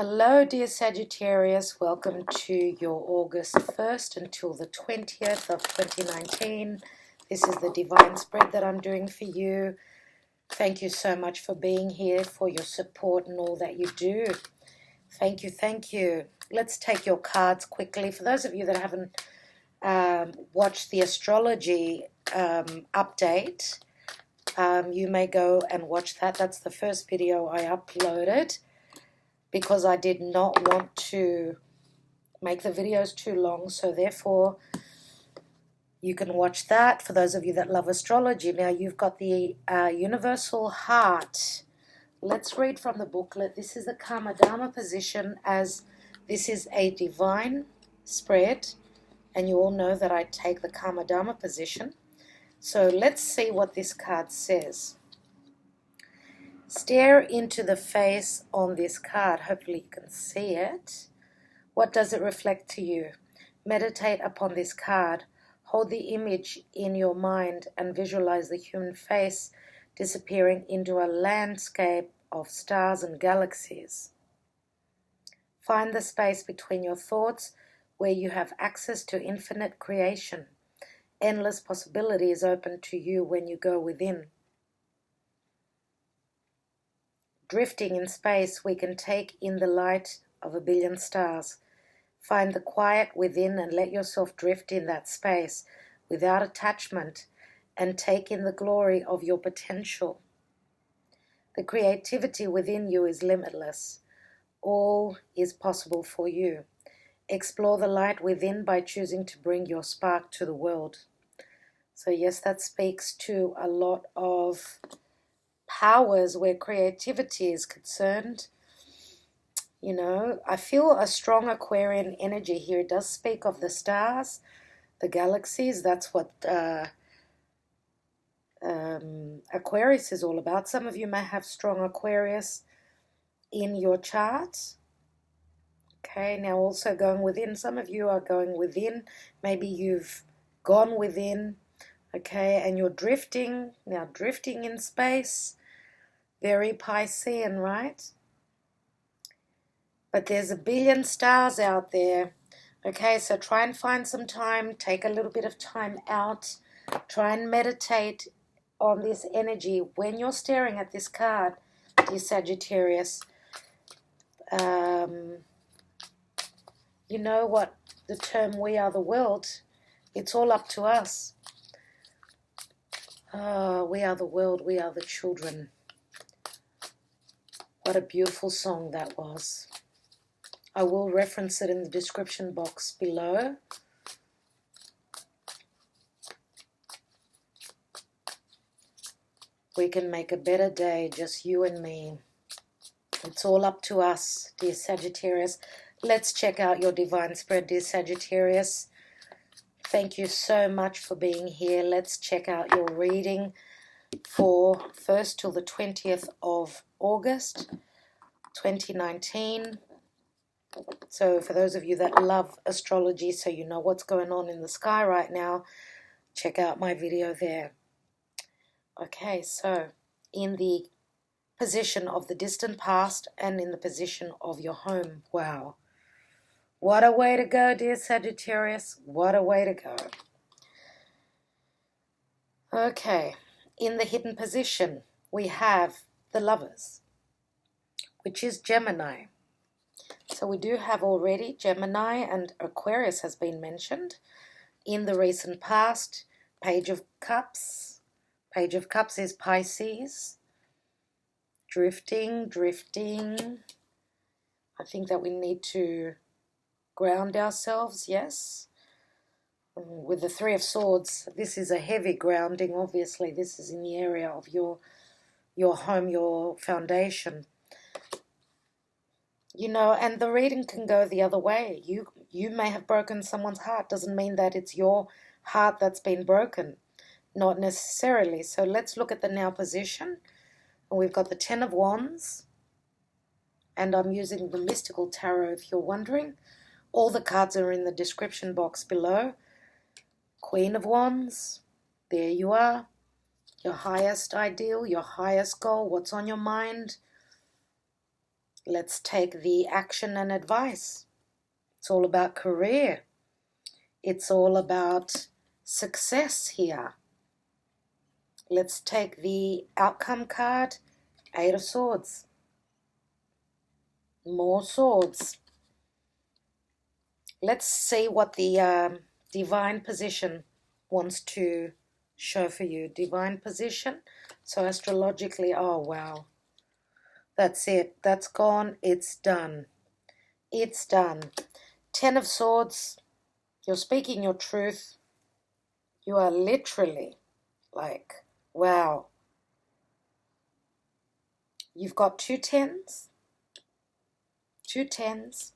Hello, dear Sagittarius. Welcome to your August 1st until the 20th of 2019. This is the divine spread that I'm doing for you. Thank you so much for being here, for your support and all that you do. Thank you, thank you. Let's take your cards quickly. For those of you that haven't watched the astrology update, you may go and watch that. That's the first video I uploaded, because I did not want to make the videos too long, so therefore you can watch that for those of you that love astrology. Now you've got the universal heart. Let's read from the booklet. This is the Karma Dharma position, as this is a divine spread, and you all know that I take the Karma Dharma position. So let's see what this card says. Stare into the face on this card. Hopefully you can see it. What does it reflect to you? Meditate upon this card. Hold the image in your mind and visualize the human face disappearing into a landscape of stars and galaxies. Find the space between your thoughts where you have access to infinite creation. Endless possibilities open to you when you go within. Drifting in space, we can take in the light of a billion stars. Find the quiet within and let yourself drift in that space without attachment, and take in the glory of your potential. The creativity within you is limitless. All is possible for you. Explore the light within by choosing to bring your spark to the world. So yes, that speaks to a lot of powers where creativity is concerned. You know, I feel a strong Aquarian energy here. It does speak of the stars, the galaxies. That's what Aquarius is all about. Some of you may have strong Aquarius in your chart. Okay, now also going within. Some of you are going within. Maybe you've gone within. Okay, and you're drifting. Now drifting in space. Very Piscean, right? But there's a billion stars out there. Okay, so try and find some time. Take a little bit of time out. Try and meditate on this energy. When you're staring at this card, dear Sagittarius, you know what the term "we are the world," it's all up to us. We are the world, we are the children. What a beautiful song that was. I will reference it in the description box below. We can make a better day, just you and me. It's all up to us, dear Sagittarius. Let's check out your divine spread, dear Sagittarius. Thank you so much for being here. Let's check out your reading for 1st till the 20th of August 2019. So for those of you that love astrology, so you know what's going on in the sky right now, check out my video there. Okay, so in the position of the distant past and in the position of your home. Wow. What a way to go, dear Sagittarius. What a way to go. Okay, in the hidden position, we have the Lovers, which is Gemini. So we do have already Gemini, and Aquarius has been mentioned. In the recent past, Page of Cups. Page of Cups is Pisces. Drifting. I think that we need to ground ourselves, yes. With the Three of Swords, this is a heavy grounding, obviously. This is in the area of your home, your foundation. You know, and the reading can go the other way. You may have broken someone's heart. Doesn't mean that it's your heart that's been broken. Not necessarily. So let's look at the now position. And we've got the 10 of Wands. And I'm using the Mystical Tarot if you're wondering. All the cards are in the description box below. Queen of Wands. There you are. Your highest ideal, your highest goal, what's on your mind. Let's take the action and advice. It's all about career. It's all about success here. Let's take the outcome card, Eight of Swords. More swords. Let's see what the divine position wants to show for you. Divine position. So astrologically, oh wow. That's it. That's gone. It's done. It's done. Ten of Swords. You're speaking your truth. You are literally like, wow. You've got two tens. Two tens.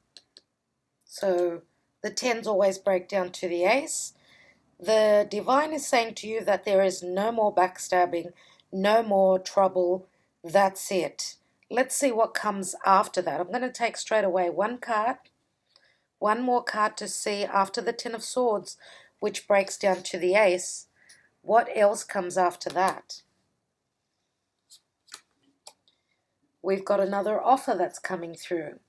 So the tens always break down to the ace. The divine is saying to you that there is no more backstabbing, no more trouble. That's it. Let's see what comes after that. I'm going to take straight away one card. One more card to see after the Ten of Swords, which breaks down to the ace. What else comes after that? We've got another offer that's coming through.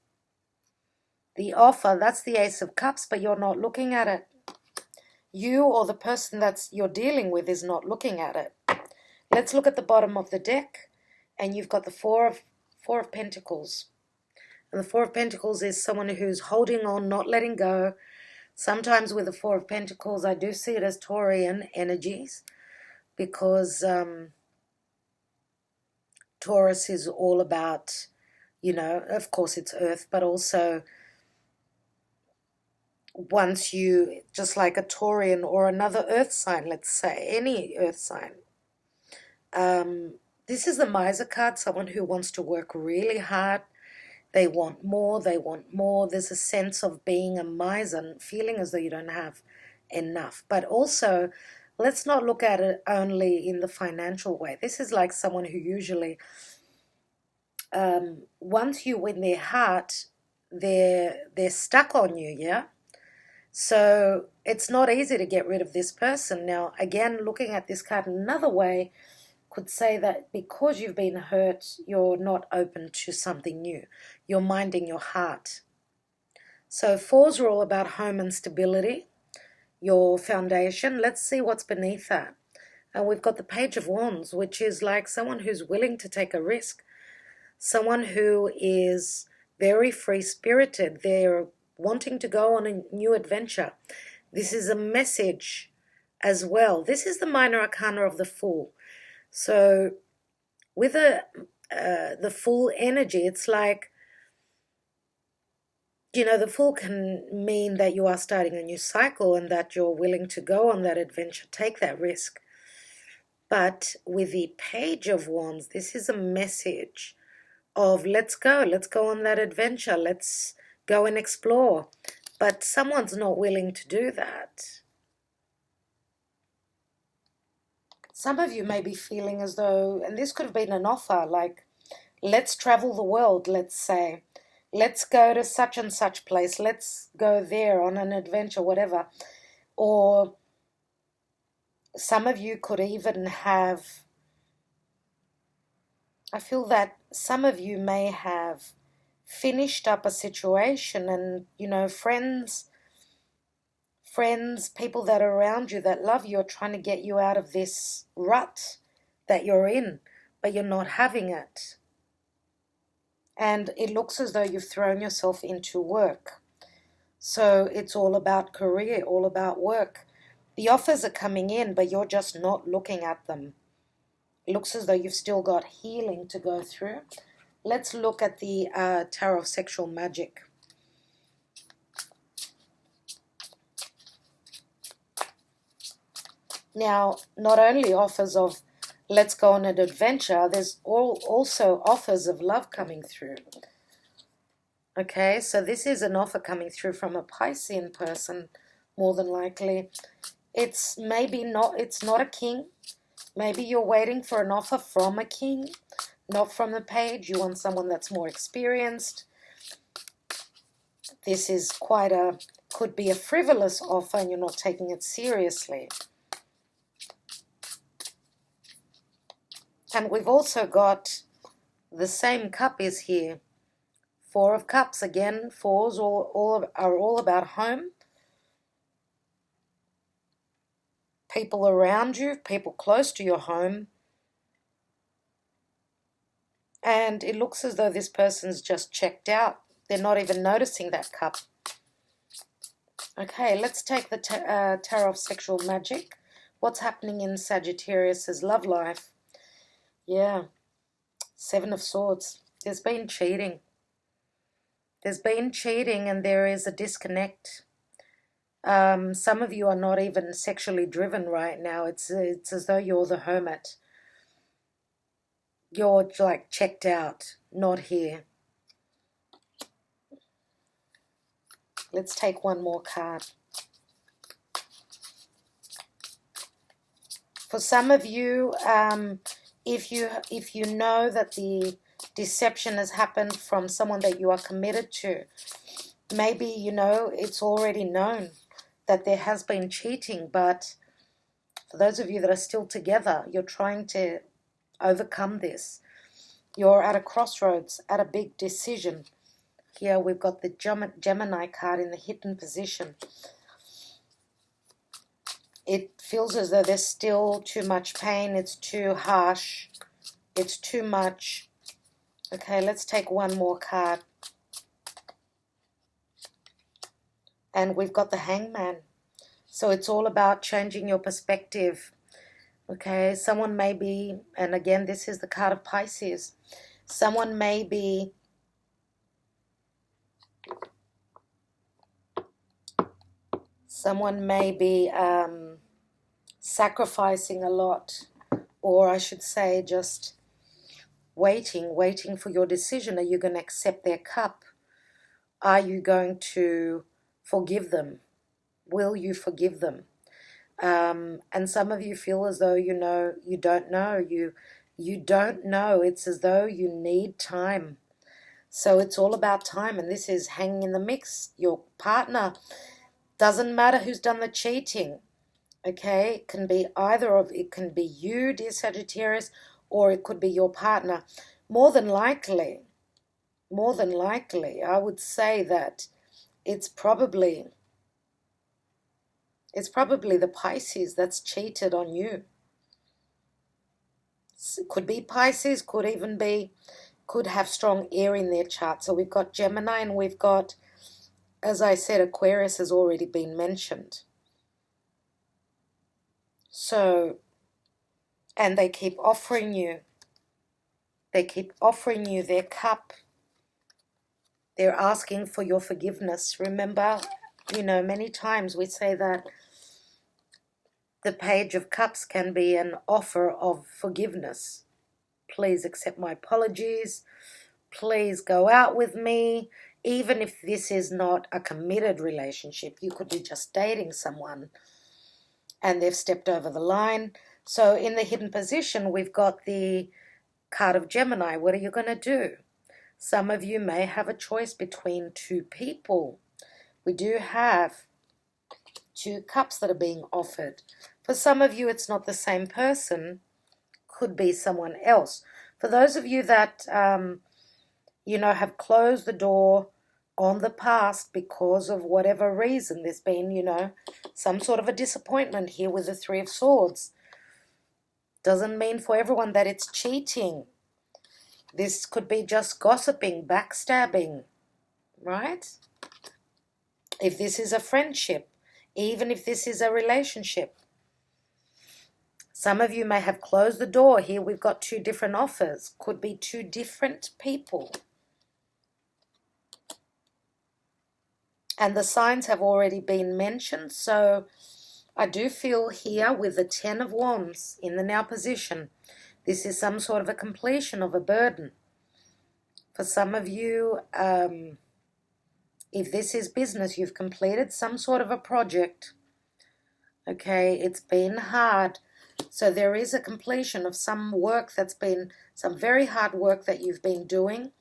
The offer, that's the Ace of Cups, but you're not looking at it. You or the person that you're dealing with is not looking at it. Let's look at the bottom of the deck, and you've got the Four of Pentacles. And the Four of Pentacles is someone who's holding on, not letting go. Sometimes with the Four of Pentacles, I do see it as Taurian energies, because Taurus is all about, you know, of course it's earth, but also once you, just like a Taurian or another earth sign, let's say, any earth sign. This is the Miser card, someone who wants to work really hard. They want more, they want more. There's a sense of being a miser, feeling as though you don't have enough. But also, let's not look at it only in the financial way. This is like someone who usually, once you win their heart, they're stuck on you, yeah? So it's not easy to get rid of this person. Now, again, looking at this card another way could say that because you've been hurt, you're not open to something new. You're minding your heart. So fours are all about home and stability, your foundation. Let's see what's beneath that. And we've got the Page of Wands, which is like someone who's willing to take a risk. Someone who is very free-spirited. They're wanting to go on a new adventure. This is a message as well. This is the minor arcana of the Fool. So with the Fool energy, it's like, you know, the Fool can mean that you are starting a new cycle and that you're willing to go on that adventure, take that risk. But with the Page of Wands, this is a message of let's go on that adventure, let's go and explore. But someone's not willing to do that. Some of you may be feeling as though, and this could have been an offer, like, let's travel the world, let's say. Let's go to such and such place. Let's go there on an adventure, whatever. Or some of you could even have, I feel that some of you may have finished up a situation and, you know, friends, people that are around you that love you are trying to get you out of this rut that you're in, but you're not having it. And it looks as though you've thrown yourself into work. So it's all about career, all about work. The offers are coming in, but you're just not looking at them. It looks as though you've still got healing to go through. Let's look at the Tarot of Sexual Magic. Now, not only offers of let's go on an adventure, there's also offers of love coming through. Okay, so this is an offer coming through from a Piscean person, more than likely. It's not a king. Maybe you're waiting for an offer from a king, not from the Page. You want someone that's more experienced. This is could be a frivolous offer and you're not taking it seriously. And we've also got the same cup is here Four of Cups, again, fours are all about home. People around you, people close to your home. And it looks as though this person's just checked out. They're not even noticing that cup. Okay, let's take the Tarot of Sexual Magic. What's happening in Sagittarius's love life? Yeah, Seven of Swords. There's been cheating. There's been cheating and there is a disconnect. Some of you are not even sexually driven right now. It's as though you're the hermit. You're like checked out, not here. Let's take one more card. For some of you, if you know that the deception has happened from someone that you are committed to, maybe you know it's already known that there has been cheating, but for those of you that are still together, you're trying to overcome this. You're at a crossroads, at a big decision. Here we've got the Gemini card in the hidden position. It feels as though there's still too much pain. It's too harsh. It's too much. Okay, let's take one more card. And we've got the Hangman. So it's all about changing your perspective. Okay, someone may be, and again, this is the card of Pisces. Someone may be sacrificing a lot, or I should say just waiting for your decision. Are you going to accept their cup? Are you going to forgive them? Will you forgive them? And some of you feel as though you don't know. You don't know. It's as though you need time. So it's all about time, and this is hanging in the mix. Your partner, doesn't matter who's done the cheating. Okay, it can be it can be you, dear Sagittarius, or it could be your partner. More than likely, I would say that it's probably the Pisces that's cheated on you. It could be Pisces, could have strong air in their chart. So we've got Gemini and we've got, as I said, Aquarius has already been mentioned. So, and they keep offering you their cup. They're asking for your forgiveness. Remember, many times we say that the Page of Cups can be an offer of forgiveness. Please accept my apologies. Please go out with me. Even if this is not a committed relationship, you could be just dating someone and they've stepped over the line. So in the hidden position, we've got the card of Gemini. What are you going to do? Some of you may have a choice between two people. We do have two cups that are being offered. For some of you, it's not the same person. Could be someone else. For those of you that, have closed the door on the past because of whatever reason, there's been, some sort of a disappointment here with the Three of Swords. Doesn't mean for everyone that it's cheating. This could be just gossiping, backstabbing, right? If this is a friendship, even if this is a relationship. Some of you may have closed the door. Here we've got two different offers. Could be two different people. And the signs have already been mentioned. So I do feel here with the Ten of Wands in the now position, this is some sort of a completion of a burden. For some of you, if this is business, you've completed some sort of a project. Okay, it's been hard. So there is a completion of some work that's been, some very hard work that you've been doing.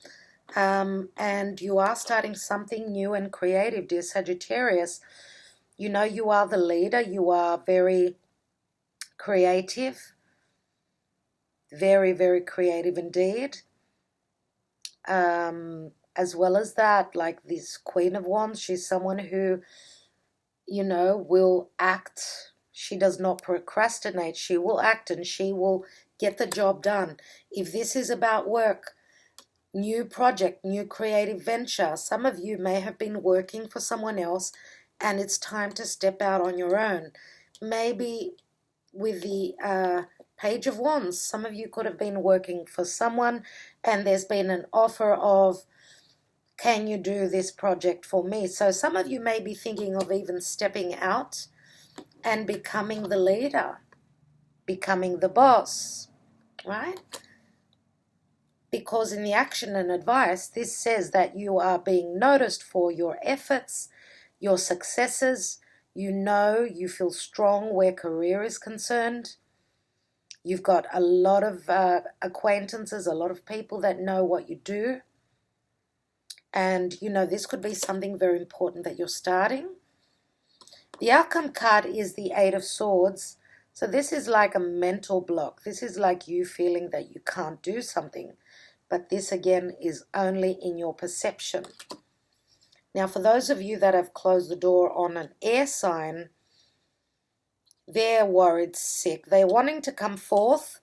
And you are starting something new and creative, dear Sagittarius. You are the leader. You are very creative. Very, very creative indeed. as well as that, like this Queen of Wands, she's someone who, you know, will act. She does not procrastinate. She will act and she will get the job done. If this is about work, new project, new creative venture, some of you may have been working for someone else and it's time to step out on your own. Maybe with the Page of Wands, some of you could have been working for someone and there's been an offer of, can you do this project for me? So some of you may be thinking of even stepping out and becoming the leader, becoming the boss, right? Because in the action and advice, this says that you are being noticed for your efforts, your successes. You know, you feel strong where career is concerned. You've got a lot of acquaintances, a lot of people that know what you do. And, you know, this could be something very important that you're starting. The outcome card is the Eight of Swords. So this is like a mental block. This is like you feeling that you can't do something. But this, again, is only in your perception. Now, for those of you that have closed the door on an air sign, they're worried sick. They're wanting to come forth,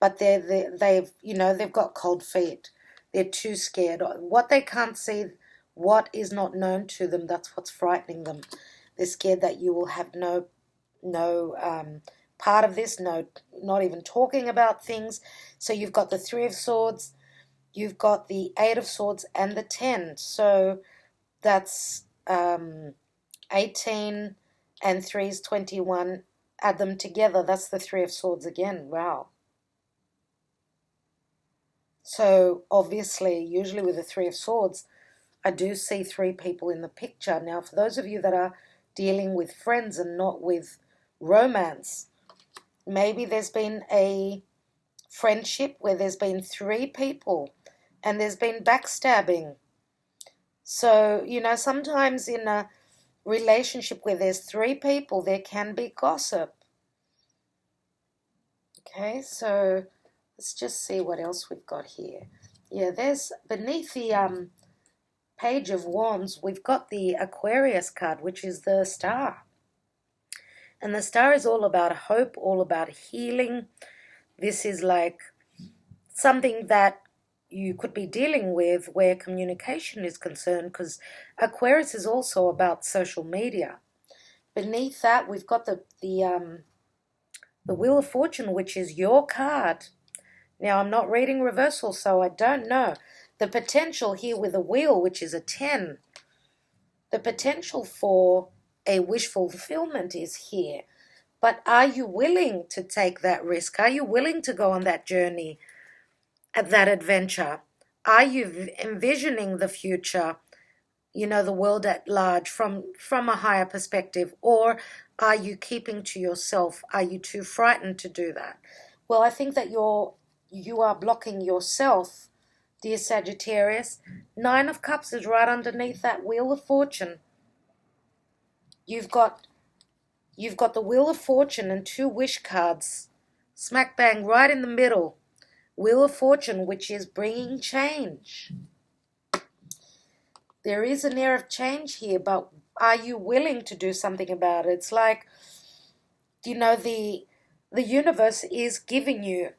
but they've got cold feet. They're too scared. What they can't see, what is not known to them, that's what's frightening them. They're scared that you will have no part of this, not even talking about things. So you've got the Three of Swords, you've got the Eight of Swords and the 10. So that's 18 and 3 is 21. Add them together, that's the Three of Swords again. Wow. So obviously, usually with the Three of Swords, I do see three people in the picture. Now, for those of you that are dealing with friends and not with romance, maybe there's been a friendship where there's been three people and there's been backstabbing. So, you know, sometimes in a relationship where there's three people, there can be gossip. Okay, so let's just see what else we've got here. Yeah, there's beneath the Page of Wands, we've got the Aquarius card, which is the Star. And the Star is all about hope, all about healing. This is like something that you could be dealing with where communication is concerned, because Aquarius is also about social media. Beneath that, we've got the Wheel of Fortune, which is your card. Now, I'm not reading reversal, so I don't know. The potential here with a wheel, which is a 10, the potential for a wish fulfillment is here. But are you willing to take that risk? Are you willing to go on that journey, that adventure? Are you envisioning the future, you know, the world at large from a higher perspective? Or are you keeping to yourself? Are you too frightened to do that? Well, I think that you are blocking yourself, dear Sagittarius. Nine of Cups is right underneath that Wheel of Fortune. You've got the Wheel of Fortune and two wish cards, smack bang right in the middle. Wheel of Fortune, which is bringing change. There is an air of change here, but are you willing to do something about it? It's like, you know, the universe is giving you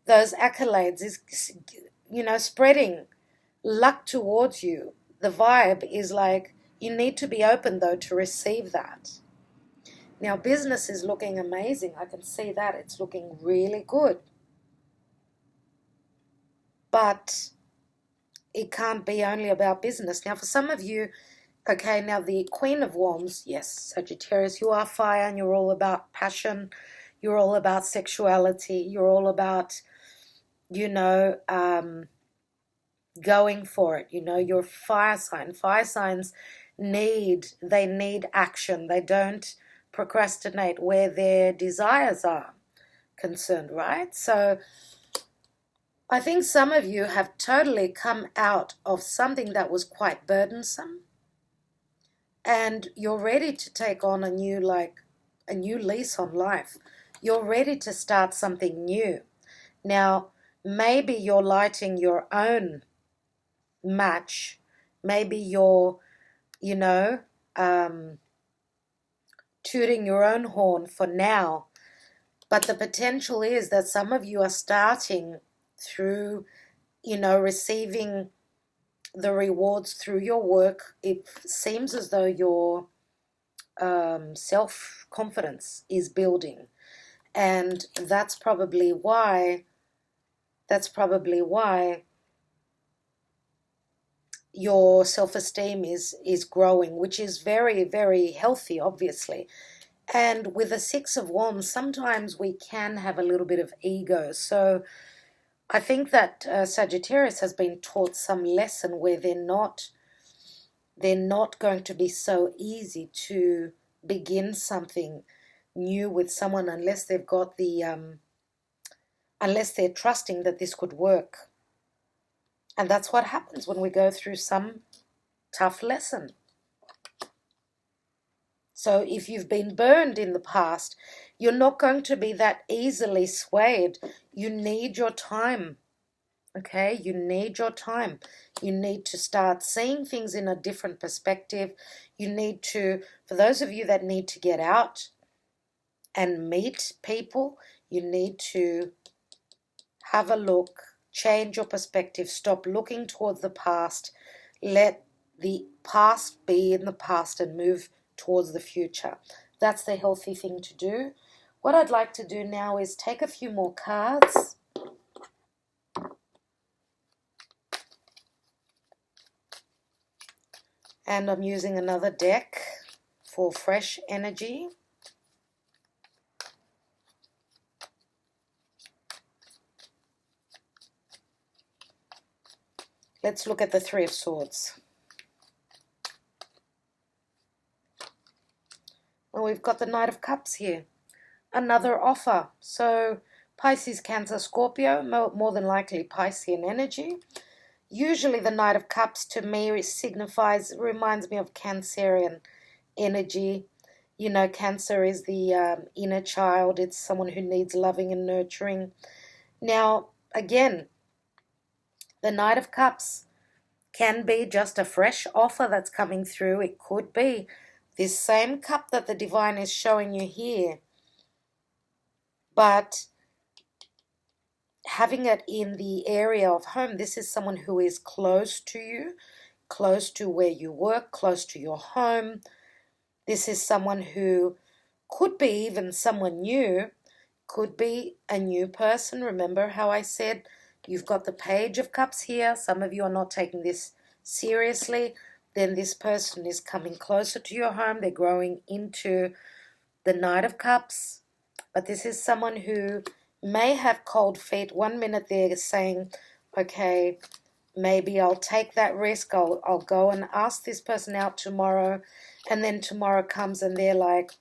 those accolades, is, you know, spreading luck towards you. The vibe is like, you need to be open, though, to receive that. Now, business is looking amazing. I can see that. It's looking really good. But it can't be only about business. Now, for some of you, okay, now the Queen of Wands, yes, Sagittarius, you are fire and you're all about passion. You're all about sexuality. You're all about, you know, going for it. You know, you're fire sign. Fire signs need action. They don't procrastinate where their desires are concerned, right? So I think some of you have totally come out of something that was quite burdensome, and you're ready to take on a new lease on life. You're ready to start something new. Now, maybe you're lighting your own match Maybe you're, you know, tooting your own horn for now. But the potential is that some of you are starting through, receiving the rewards through your work. It seems as though your self-confidence is building. And that's probably why your self-esteem is growing, which is very, very healthy, obviously. And with the Six of Wands, sometimes we can have a little bit of ego. So I think that Sagittarius has been taught some lesson where they're not going to be so easy to begin something new with someone unless they've got the unless they're trusting that this could work. And that's what happens when we go through some tough lesson. So if you've been burned in the past, you're not going to be that easily swayed. You need your time, okay? You need your time. You need to start seeing things in a different perspective. You need to, for those of you that need to get out and meet people, you need to have a look, change your perspective, stop looking towards the past, let the past be in the past and move towards the future. That's the healthy thing to do. What I'd like to do now is take a few more cards. And I'm using another deck for fresh energy. Let's look at the Three of Swords. Well, we've got the Knight of Cups here. Another offer. So Pisces, Cancer, Scorpio, more than likely Piscean energy. Usually the Knight of Cups to me reminds me of Cancerian energy. You know, Cancer is the inner child. It's someone who needs loving and nurturing. Now, again, the Knight of Cups can be just a fresh offer that's coming through. It could be this same cup that the divine is showing you here, but having it in the area of home. This is someone who is close to you, close to where you work, close to your home. This is someone who could be even someone new, could be a new person. Remember how I said you've got the Page of Cups here. Some of you are not taking this seriously. Then this person is coming closer to your home. They're growing into the Knight of Cups. But this is someone who may have cold feet. 1 minute they're saying, okay, maybe I'll take that risk. I'll go and ask this person out tomorrow. And then tomorrow comes and they're like,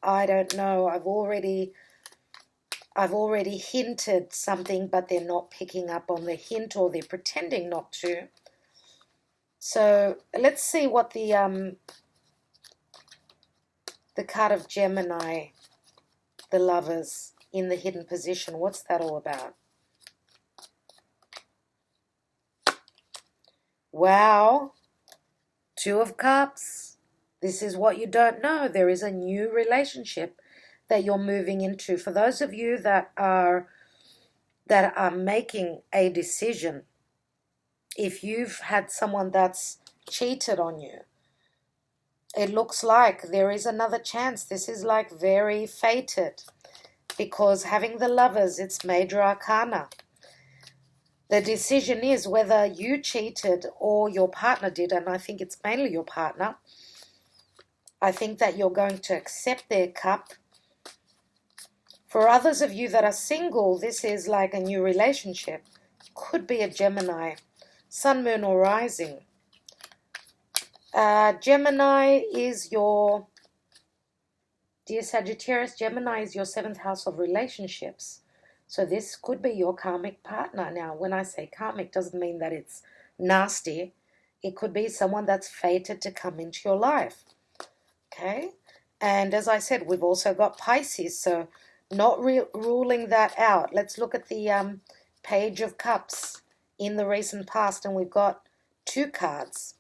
I don't know. I've already hinted something, but they're not picking up on the hint, or they're pretending not to. So let's see what the card of Gemini, the Lovers in the hidden position, what's that all about? Wow, Two of Cups. This is what you don't know. There is a new relationship that you're moving into. For those of you that are making a decision, if you've had someone that's cheated on you, it looks like there is another chance. This is like very fated, because having the Lovers, it's major arcana. The decision is whether you cheated or your partner did, and I think it's mainly your partner. I think that you're going to accept their cup. For others of you that are single, this is like a new relationship. Could be a Gemini, Sun, Moon, or Rising. Gemini is your, dear Sagittarius, Gemini is your 7th house of relationships. So this could be your karmic partner. Now, when I say karmic, doesn't mean that it's nasty. It could be someone that's fated to come into your life. Okay? And as I said, we've also got Pisces, so not ruling that out. Let's look at the Page of Cups in the recent past, and we've got 2 cards.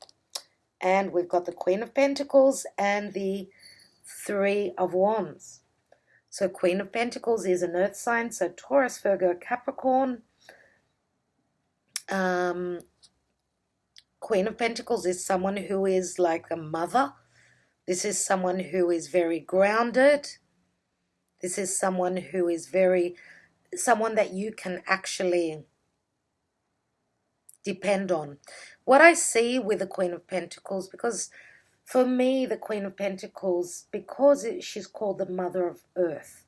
And we've got the Queen of Pentacles and the 3 of Wands. So Queen of Pentacles is an earth sign, so Taurus, Virgo, Capricorn. Queen of Pentacles is someone who is like a mother. This is someone who is very grounded. This is someone who is someone that you can actually depend on. What I see with the Queen of Pentacles, because for me, the Queen of Pentacles, because she's called the Mother of Earth,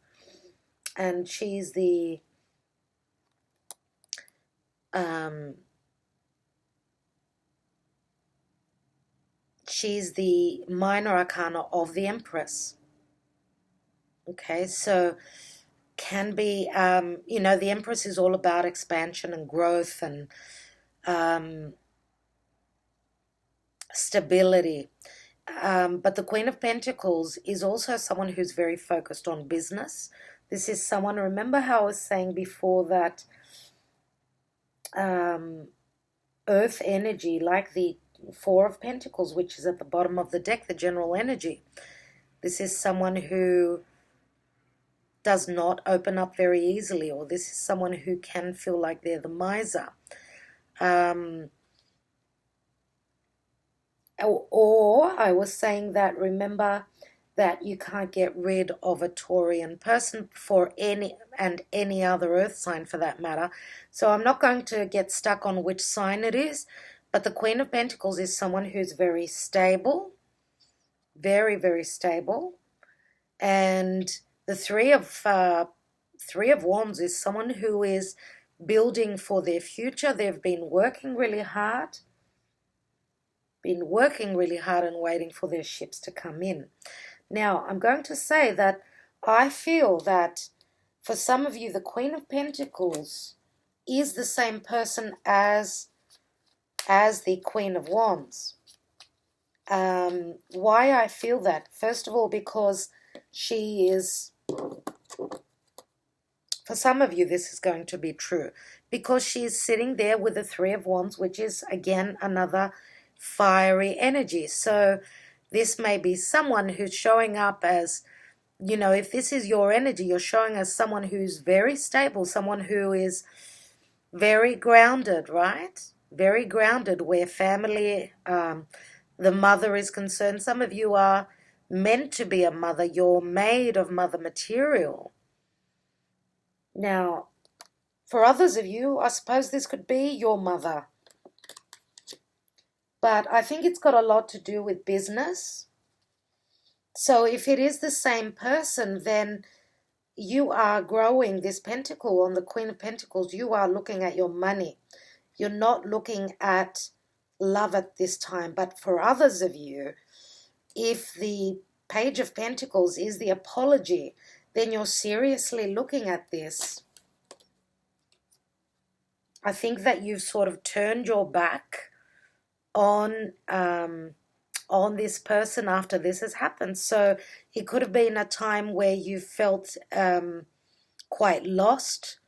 and she's the minor arcana of the Empress. Okay, so can be, the Empress is all about expansion and growth and stability. But the Queen of Pentacles is also someone who's very focused on business. This is someone, remember how I was saying before that earth energy, like the 4 of Pentacles, which is at the bottom of the deck, the general energy. This is someone who does not open up very easily, or this is someone who can feel like they're the miser. Or I was saying that, remember that you can't get rid of a Taurian person for any other earth sign for that matter. So I'm not going to get stuck on which sign it is, but the Queen of Pentacles is someone who's very stable, very, very stable. And the Three of Wands is someone who is building for their future. They've been working really hard. And waiting for their ships to come in. Now, I'm going to say that I feel that for some of you, the Queen of Pentacles is the same person as the Queen of Wands. Why I feel that? First of all, because she is, for some of you, this is going to be true, because she is sitting there with the 3 of Wands, which is, again, another fiery energy. So this may be someone who's showing up as, if this is your energy, you're showing as someone who's very stable, someone who is very grounded, right? Very grounded, where family, the mother is concerned. Some of you are meant to be a mother. You're made of mother material. Now, for others of you, I suppose this could be your mother. But I think it's got a lot to do with business. So if it is the same person, then you are growing this pentacle on the Queen of Pentacles. You are looking at your money. You're not looking at love at this time. But for others of you, if the Page of Pentacles is the apology, then you're seriously looking at this. I think that you've sort of turned your back on this person after this has happened. So it could have been a time where you felt quite lost,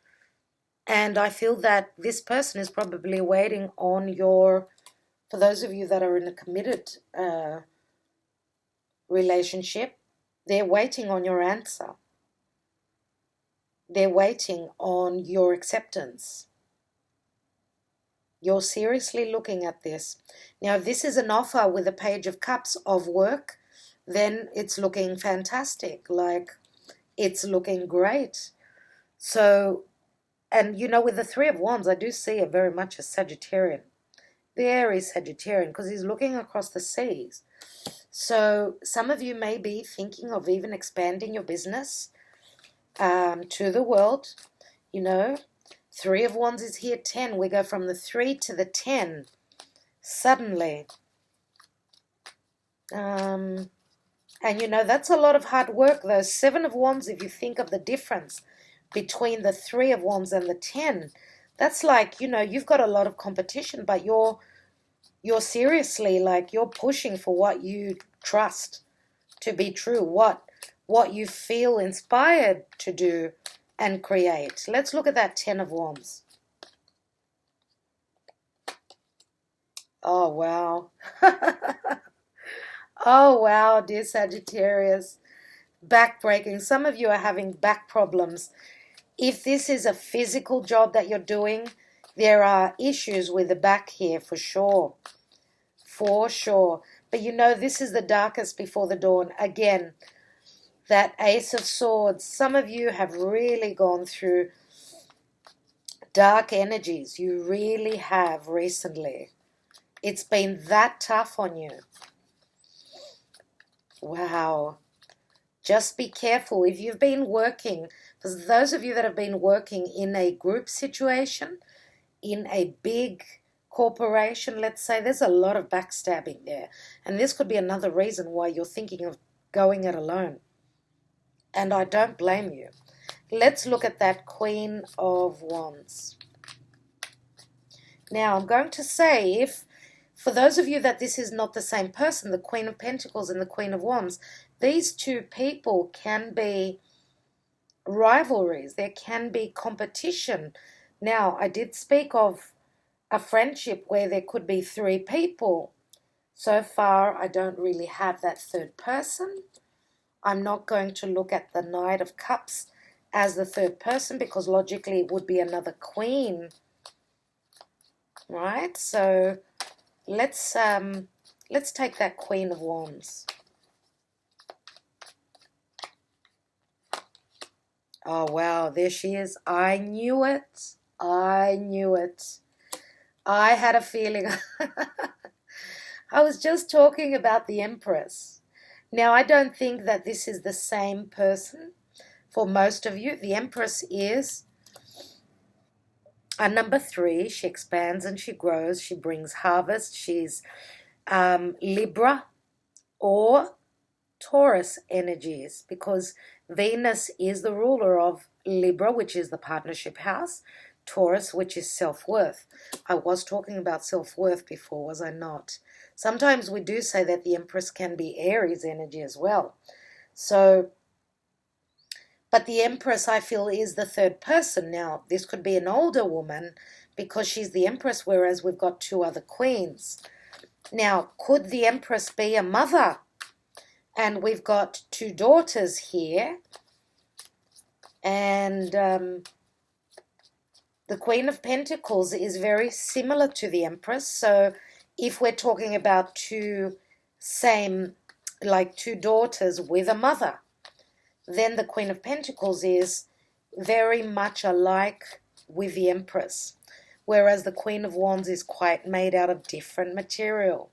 and I feel that this person is probably waiting on for those of you that are in a committed relationship, they're waiting on your answer. They're waiting on your acceptance. You're seriously looking at this. Now, if this is an offer with a Page of Cups of work, then it's looking fantastic. Like, it's looking great. So, and with the 3 of Wands, I do see it very much as Sagittarian. Very Sagittarian, because he's looking across the seas. So, some of you may be thinking of even expanding your business to the world, 3 of Wands is here, 10. We go from the 3 to the 10. Suddenly. And that's a lot of hard work, though. 7 of Wands, if you think of the difference between the 3 of Wands and the 10, that's like, you've got a lot of competition, but you're seriously, like, you're pushing for what you trust to be true, what you feel inspired to do and create. Let's look at that 10 of Wands. Oh, wow. Oh, wow, dear Sagittarius. Backbreaking. Some of you are having back problems. If this is a physical job that you're doing, there are issues with the back here for sure. For sure. But you know, this is the darkest before the dawn. Again, that Ace of Swords. Some of you have really gone through dark energies. You really have recently. It's been that tough on you. Wow. Just be careful. If you've been working, for those of you that have been working in a group situation, in a big corporation, let's say, there's a lot of backstabbing there. And this could be another reason why you're thinking of going it alone. And I don't blame you. Let's look at that Queen of Wands. Now, I'm going to say, if for those of you that this is not the same person, the Queen of Pentacles and the Queen of Wands, these two people can be rivalries. There can be competition. Now, I did speak of a friendship where there could be three people. So far, I don't really have that third person. I'm not going to look at the Knight of Cups as the third person because logically it would be another queen. Right? So let's take that Queen of Wands. Oh, wow, there she is. I knew it. I knew it. I had a feeling. I was just talking about the Empress. Now, I don't think that this is the same person for most of you. The Empress is a number 3. She expands and she grows. She brings harvest. She's Libra or Taurus energies, because Venus is the ruler of Libra, which is the partnership house, Taurus, which is self-worth. I was talking about self-worth before, was I not? Sometimes we do say that the Empress can be Aries energy as well. So, but the Empress, I feel, is the third person. Now, this could be an older woman because she's the Empress, whereas we've got 2 other queens. Now, could the Empress be a mother? And we've got 2 daughters here. And the Queen of Pentacles is very similar to the Empress. So if we're talking about 2 daughters with a mother, then the Queen of Pentacles is very much alike with the Empress. Whereas the Queen of Wands is quite made out of different material.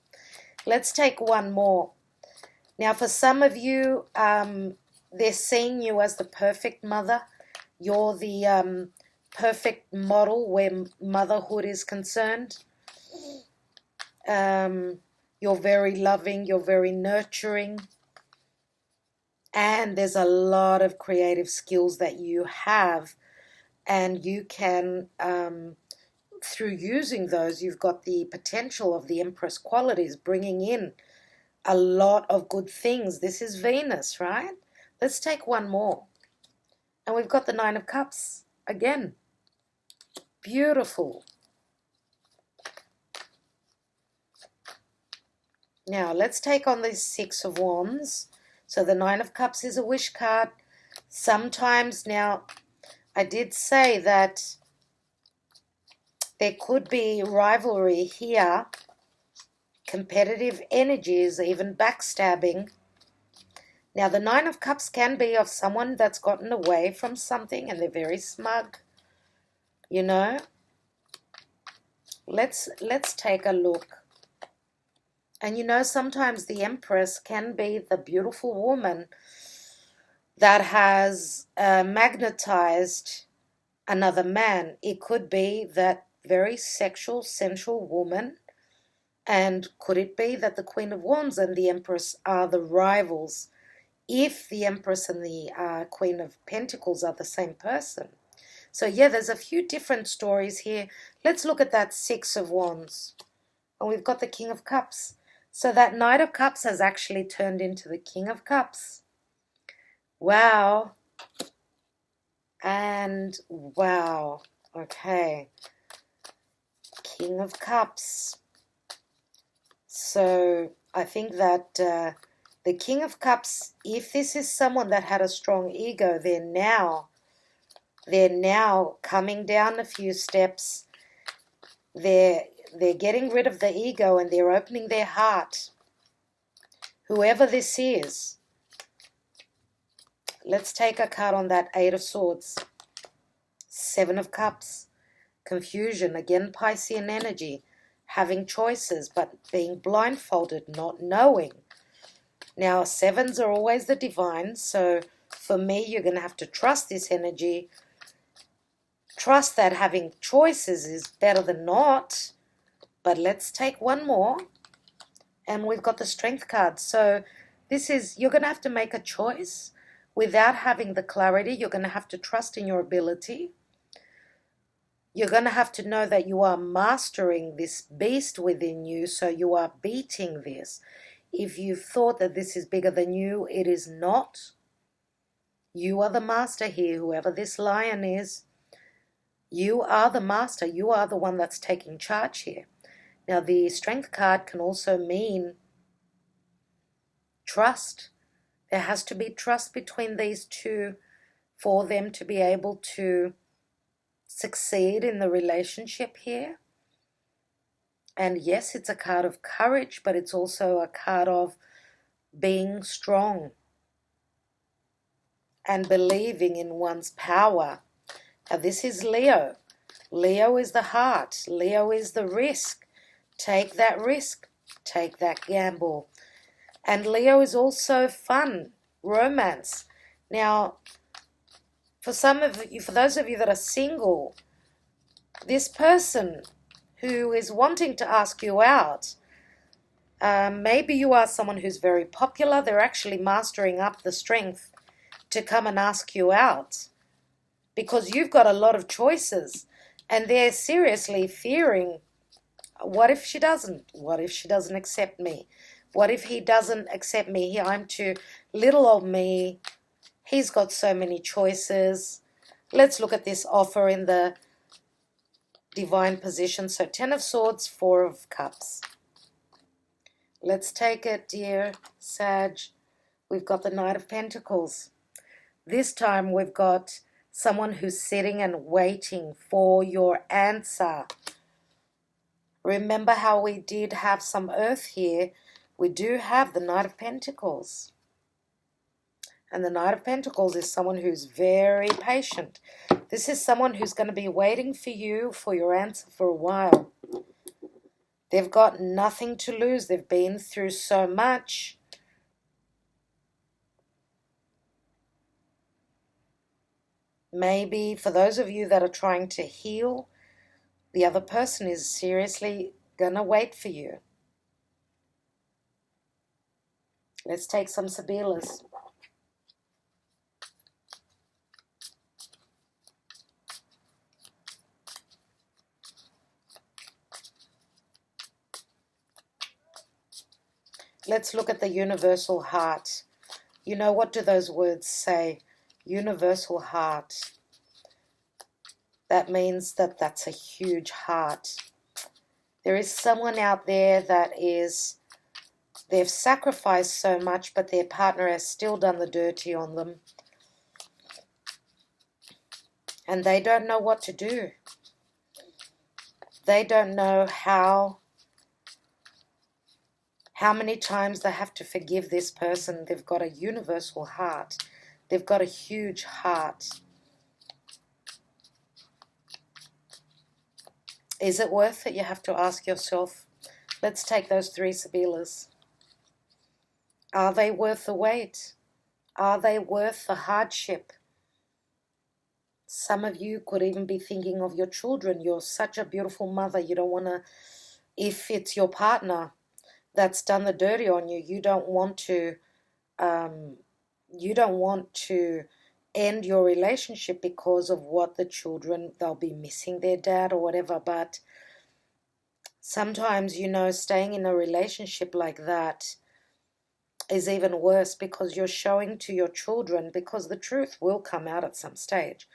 Let's take one more. Now, for some of you, they're seeing you as the perfect mother. You're the perfect model where motherhood is concerned. You're very loving. You're very nurturing. And there's a lot of creative skills that you have. And you can, through using those, you've got the potential of the Empress qualities, bringing in a lot of good things. This is Venus, right? Let's take one more. And we've got the 9 of Cups again. Beautiful. Now, let's take on the 6 of Wands. So the 9 of Cups is a wish card. Sometimes, now, I did say that there could be rivalry here, competitive energies, even backstabbing. Now, the 9 of Cups can be of someone that's gotten away from something and they're very smug, you know. Let's take a look. And you know, sometimes the Empress can be the beautiful woman that has magnetized another man. It could be that very sexual, sensual woman. And could it be that the Queen of Wands and the Empress are the rivals if the Empress and the Queen of Pentacles are the same person? So yeah, there's a few different stories here. Let's look at that 6 of Wands. And we've got the King of Cups. So that Knight of Cups has actually turned into the King of Cups. Wow. And wow. Okay. King of Cups. So I think that the King of Cups, if this is someone that had a strong ego, they're now coming down a few steps. They're getting rid of the ego and they're opening their heart. Whoever this is, let's take a card on that Eight of Swords. Seven of Cups. Confusion, again Piscean energy. Having choices but being blindfolded, not knowing. Now, sevens are always the divine, so for me, you're going to have to trust this energy. Trust that having choices is better than not. But let's take one more. And we've got the Strength card. So this is, you're going to have to make a choice. Without having the clarity, you're going to have to trust in your ability. You're going to have to know that you are mastering this beast within you, so you are beating this. If you've thought that this is bigger than you, it is not. You are the master here, whoever this lion is. You are the master. You are the one that's taking charge here. Now, the Strength card can also mean trust. There has to be trust between these two for them to be able to succeed in the relationship here. And yes, it's a card of courage, but it's also a card of being strong and believing in one's power. Now, this is Leo. Leo is the heart. Leo is the risk. Take that risk. Take that gamble. And Leo is also fun, romance. Now, for those of you that are single, this person who is wanting to ask you out, maybe you are someone who's very popular. They're actually mastering up the strength to come and ask you out because you've got a lot of choices, and they're seriously fearing, what if she doesn't? What if she doesn't accept me? What if he doesn't accept me? I'm too little of me. He's got so many choices. Let's look at this offer in the divine position. So 10 of Swords, 4 of Cups. Let's take it, dear Sag. We've got the Knight of Pentacles. This time we've got someone who's sitting and waiting for your answer. Remember how we did have some earth here? We do have the Knight of Pentacles. And the Knight of Pentacles is someone who's very patient. This is someone who's going to be waiting for you, for your answer for a while. They've got nothing to lose. They've been through so much. Maybe for those of you that are trying to heal, the other person is seriously going to wait for you. Let's take some Sibillas. Let's look at the universal heart. You know, what do those words say? Universal heart. That means that that's a huge heart. There is someone out there that is, they've sacrificed so much, but their partner has still done the dirty on them. And they don't know what to do. They don't know how many times they have to forgive this person. They've got a universal heart. They've got a huge heart. Is it worth it? You have to ask yourself. Let's take those 3 Sibillas. Are they worth the wait? Are they worth the hardship? Some of you could even be thinking of your children. You're such a beautiful mother. You don't want to, if it's your partner that's done the dirty on you, you don't want to end your relationship because of what the children, they'll be missing their dad or whatever. But sometimes, you know, staying in a relationship like that is even worse because you're showing to your children, because the truth will come out at some stage.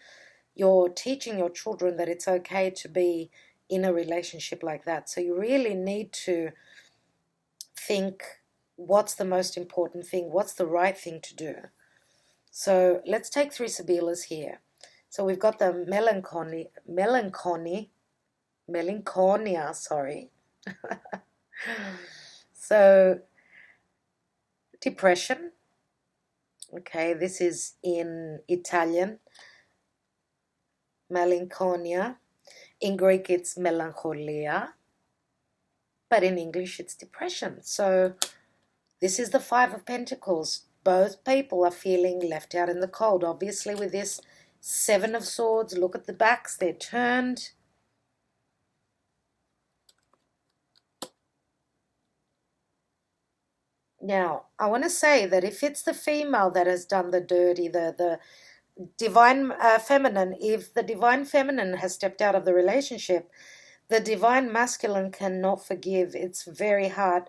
You're teaching your children that it's okay to be in a relationship like that. So you really need to think what's the most important thing, what's the right thing to do. So let's take 3 Sibillas here. So we've got the melancholia, sorry. So depression. Okay, this is in Italian, melancholia. In Greek, it's melancholia. But in English, it's depression. So this is the 5 of Pentacles. Both people are feeling left out in the cold. Obviously, with this 7 of Swords, look at the backs. They're turned. Now, I want to say that if it's the female that has done the dirty, the divine feminine, if the divine feminine has stepped out of the relationship, the divine masculine cannot forgive. It's very hard.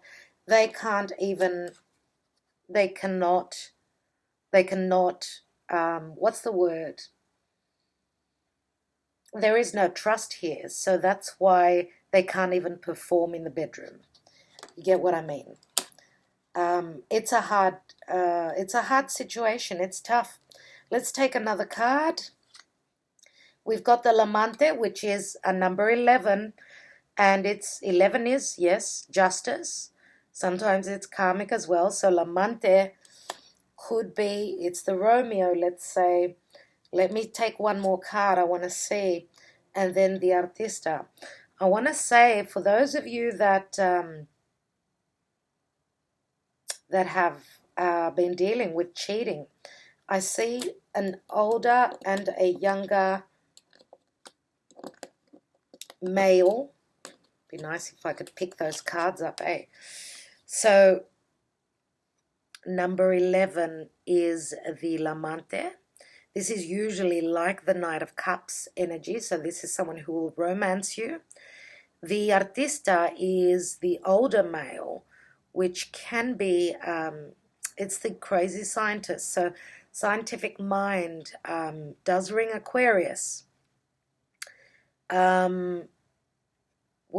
They cannot, what's the word? There is no trust here. So that's why they can't even perform in the bedroom. You get what I mean? It's a hard situation. It's tough. Let's take another card. We've got the Lamante, which is a number 11, and 11 is, yes, justice. Sometimes it's karmic as well. So Lamante could be, it's the Romeo, let's say. Let me take one more card I want to see, and then the Artista. I want to say, for those of you that have been dealing with cheating, I see an older and a younger male. Be nice if I could pick those cards up, eh? So number 11 is the Lamante. This is usually like the Knight of Cups energy, so this is someone who will romance you. The Artista is the older male, which can be, it's the crazy scientist. So scientific mind does ring Aquarius. We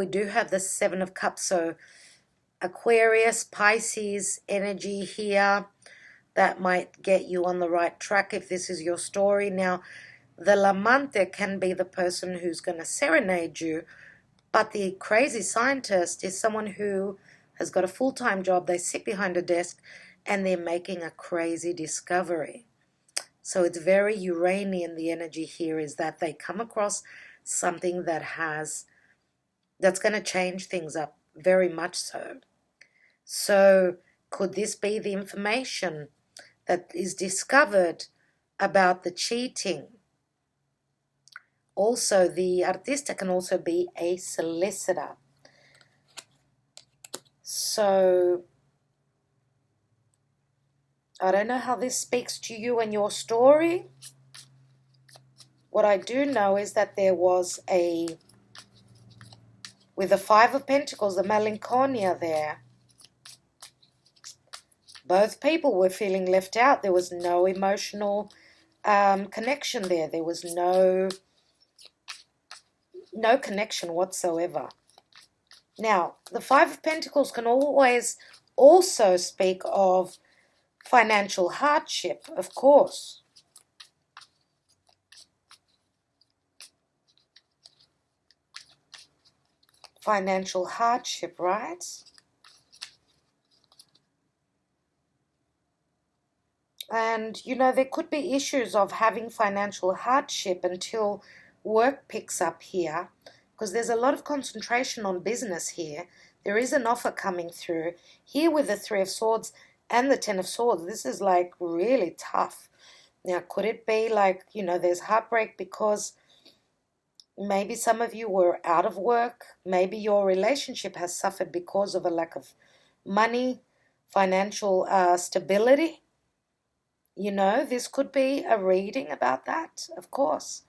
do have the 7 of Cups, so Aquarius, Pisces energy here. That might get you on the right track if this is your story. Now, the Lamante can be the person who's going to serenade you, but the crazy scientist is someone who has got a full-time job. They sit behind a desk and they're making a crazy discovery. So it's very Uranian. The energy here is that they come across something that's going to change things up, very much so. So could this be the information that is discovered about the cheating? Also, the Artista can also be a solicitor. So I don't know how this speaks to you and your story. What I do know is that there was with the 5 of Pentacles, the melancholia there. Both people were feeling left out. There was no emotional connection there. There was no connection whatsoever. Now, the 5 of Pentacles can always also speak of financial hardship, of course. Financial hardship, right? And, you know, there could be issues of having financial hardship until work picks up here, because there's a lot of concentration on business here. There is an offer coming through. Here with the 3 of Swords and the 10 of Swords, this is like really tough. Now, could it be like, you know, there's heartbreak because maybe some of you were out of work. Maybe your relationship has suffered because of a lack of money, financial stability. You know, this could be a reading about that, of course.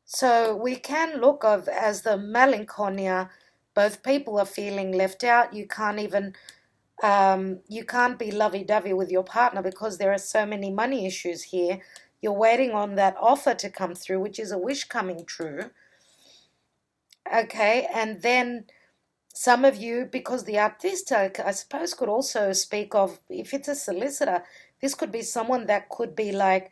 So we can look of as the melancholia, both people are feeling left out. You can't even, you can't be lovey-dovey with your partner because there are so many money issues here. You're waiting on that offer to come through, which is a wish coming true. Okay, and then Some of you, because the artist, I suppose, could also speak of, if it's a solicitor, this could be someone that could be like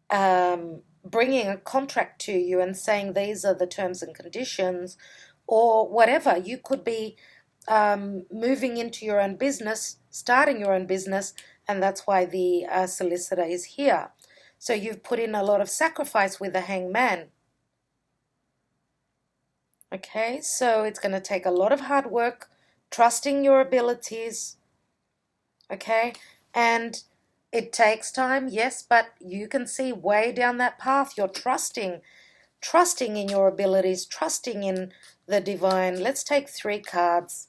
bringing a contract to you and saying these are the terms and conditions, or whatever. You could be moving into your own business, starting your own business, and that's why the solicitor is here. So you've put in a lot of sacrifice with the hangman. Okay, so it's going to take a lot of hard work, trusting your abilities, okay? And it takes time, yes, but you can see way down that path. You're trusting in your abilities, trusting in the divine. Let's take 3 cards.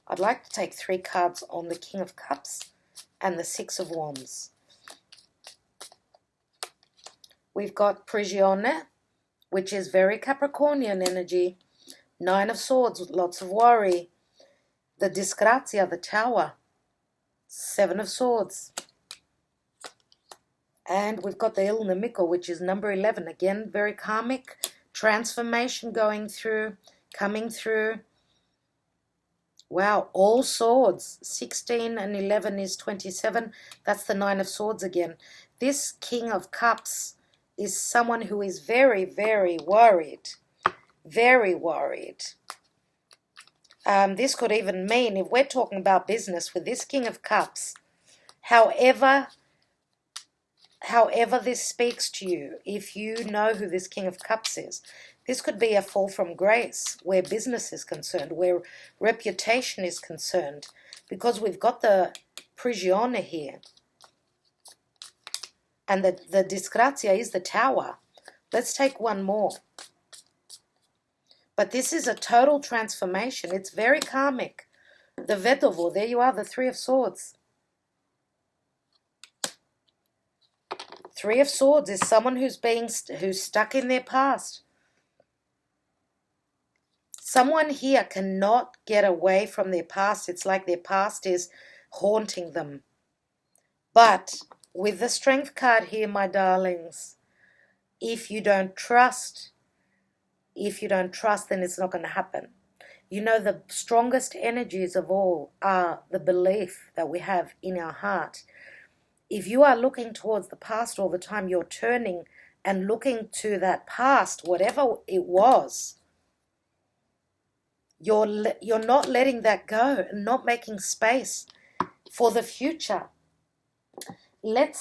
I'd like to take 3 cards on the King of Cups and the 6 of Wands. We've got Prigione, which is very Capricornian energy. 9 of Swords, lots of worry. The Disgrazia, the Tower. 7 of Swords. And we've got the Il Nemico, which is number 11. Again, very karmic. Transformation going through, coming through. Wow, all swords. 16 and 11 is 27. That's the 9 of Swords again. This King of Cups is someone who is very, very worried. Very worried. This could even mean, if we're talking about business with this King of Cups, however this speaks to you, if you know who this King of Cups is, this could be a fall from grace where business is concerned, where reputation is concerned, because we've got the Prigione here. And the Disgrazia is the Tower. Let's take one more. But this is a total transformation. It's very karmic. The Vedovo, there you are, the 3 of Swords. 3 of Swords is someone who's stuck in their past. Someone here cannot get away from their past. It's like their past is haunting them. But with the Strength card here, my darlings, if you don't trust, then it's not going to happen. You know, the strongest energies of all are the belief that we have in our heart. If you are looking towards the past all the time, you're turning and looking to that past, whatever it was. You're not letting that go and not making space for the future. I'm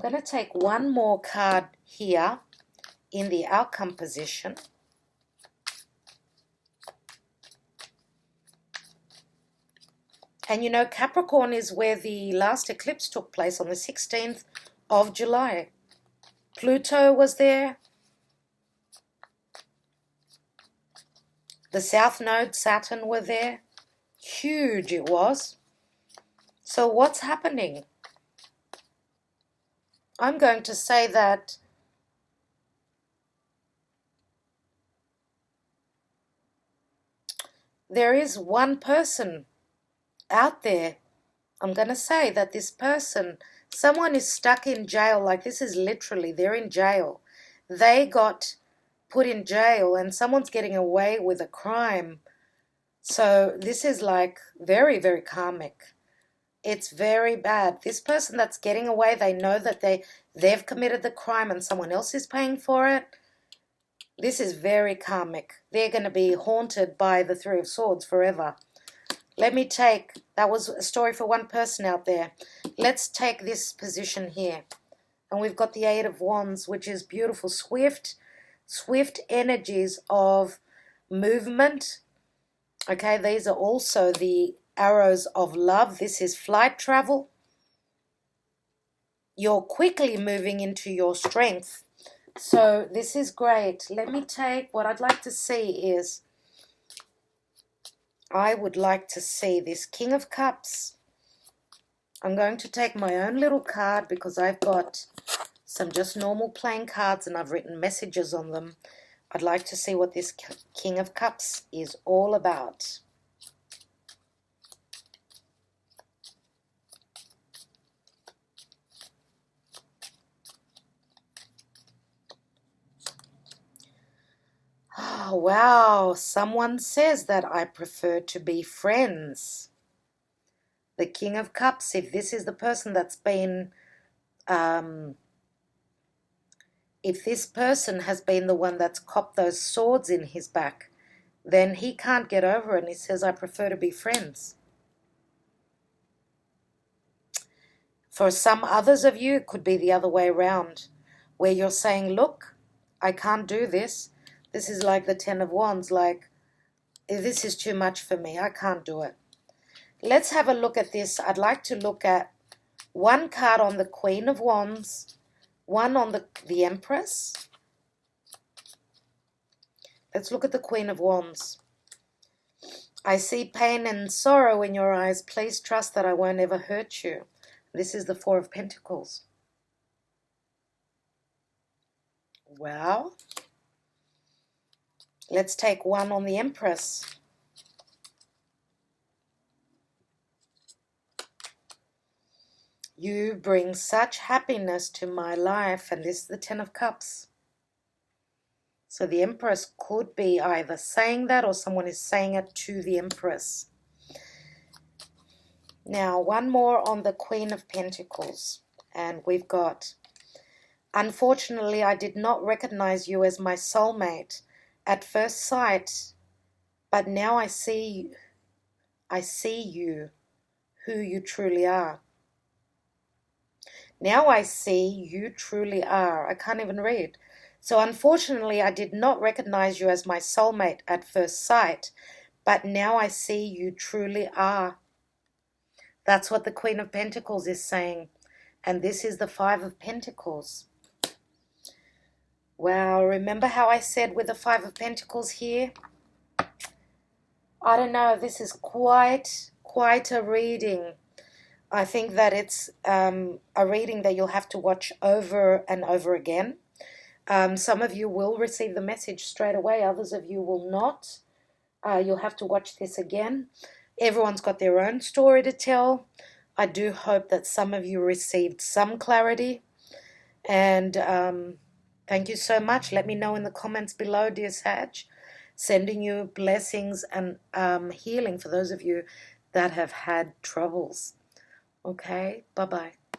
going to take one more card here in the outcome position. And you know, Capricorn is where the last eclipse took place on the 16th of July. Pluto was there. The South Node, Saturn were there. Huge it was. So what's happening? I'm going to say that there is one person out there. I'm going to say that this person, someone is stuck in jail. Like, this is literally, they're in jail. They got put in jail and someone's getting away with a crime. So this is like very, very karmic. It's very bad. This person that's getting away, they know that they've committed the crime and someone else is paying for it. This is very karmic. They're going to be haunted by the 3 of Swords forever. That was a story for one person out there. Let's take this position here. And we've got the 8 of Wands, which is beautiful, swift energies of movement. Okay, these are also the arrows of love. This is flight travel. You're quickly moving into your strength. So this is great. Let me take, what I'd like to see is, I would like to see this King of Cups. I'm going to take my own little card because I've got some just normal plain cards and I've written messages on them. I'd like to see what this King of Cups is all about. Oh, wow, someone says that I prefer to be friends. The King of Cups, if this is the person that's been, if this person has been the one that's copped those swords in his back, then he can't get over it, and he says, I prefer to be friends. For some others of you, it could be the other way around, where you're saying, look, I can't do this. This is like the Ten of Wands, like, this is too much for me. I can't do it. Let's have a look at this. I'd like to look at one card on the Queen of Wands, one on the Empress. Let's look at the Queen of Wands. I see pain and sorrow in your eyes. Please trust that I won't ever hurt you. This is the Four of Pentacles. Well, let's take one on the Empress. You bring such happiness to my life, and this is the Ten of Cups. So the Empress could be either saying that or someone is saying it to the Empress. Now, one more on the Queen of Pentacles. And we've got, unfortunately, I did not recognize you as my soulmate at first sight, but now I see you, who you truly are. Now I see you truly are. I can't even read. So unfortunately, I did not recognize you as my soulmate at first sight, but now I see you truly are. That's what the Queen of Pentacles is saying. And this is the Five of Pentacles. Wow, remember how I said with the Five of Pentacles here? I don't know, this is quite a reading. I think that it's a reading that you'll have to watch over and over again. Some of you will receive the message straight away. Others of you will not. You'll have to watch this again. Everyone's got their own story to tell. I do hope that some of you received some clarity. And thank you so much. Let me know in the comments below, dear Sag. Sending you blessings and healing for those of you that have had troubles. Okay, bye-bye.